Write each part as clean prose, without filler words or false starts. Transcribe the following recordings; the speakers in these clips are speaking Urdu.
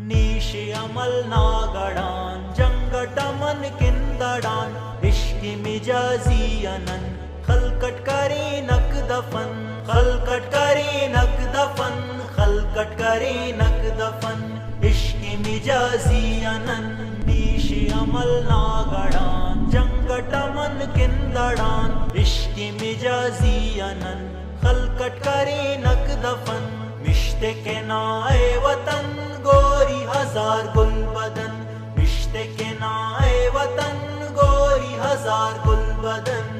نیش عمل ناگڑان جنگٹ من کندڑان عشق مجازی انن خلقٹ کری نک دفن خلقٹ کری نک دفن خلقٹ کری نک دفن عشق مجازی انن نیش عمل ناگڑان جنگٹ من کندڑان عشق مجازی انن خلقٹ کری نک دفن مشتے کے نائے وطن گوری ہزار گل بدن مشتے کے نائے وطن گوری ہزار گل بدن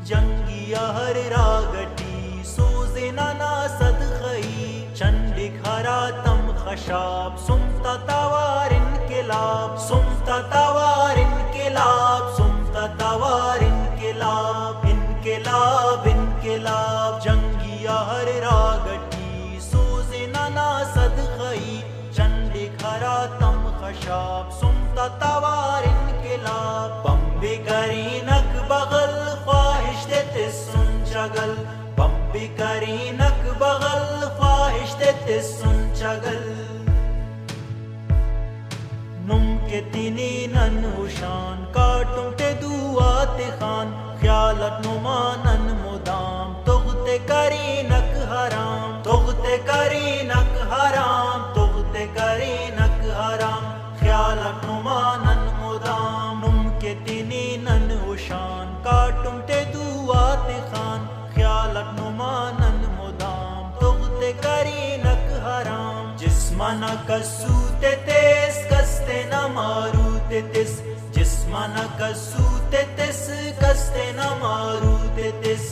جنگی ہر راگٹی سوز نانا صدخئی چنڈک ہراتم خشاب سمتا توار انقلاب سمتا توار انقلاب سمتا توار انقلاب انقلاب انقلاب جنگی ہر راگٹی سوز نانا صدخئی چنڈک ہراتم خشاب سمتا توار انقلاب بمبی کرینک بغل خواہش دیتے سن چگل بمبی کرینک بغل خواہش دیتے سن چگل نم کے تینی نن ہوشان کاٹوں تے دوات خان خیالت نمانن مدام تغتے کرینک حرام تغتے کرینک حرام تغتے کرینک حرام خیالت نمانن مدام نم کے تینی نن ہوشان کاٹوں تے دوات خان خیالت نمانن مدام تغتے کرینک حرام جسمانا کسوتے تیس کستے نہ ماروتے تیس جسمانا کسوتے تیس کستے نہ ماروتے تیس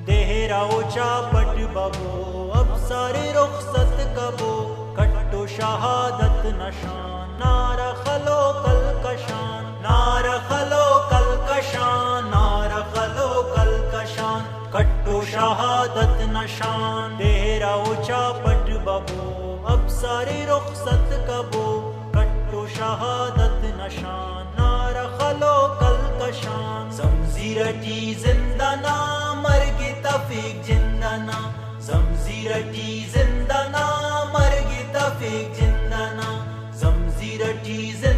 دہرا اوچا پٹ ببو اب سارے رخصت کبو کٹو شہادت نشان نارا خلو کل کشان نارا خلو کل کشان نارا خلو کل کشان کٹو شہادت نشان دہرا اوچا پٹ ببو اب سارے رخصت کبو کٹو شہادت نشان نارا خلو کل کشان زمزیرٹی زندہ نا مرگ تفیق جندہ نا زمزیرٹی زندہ نا مرگ تفیق جندہ نا زمزیرٹی زندہ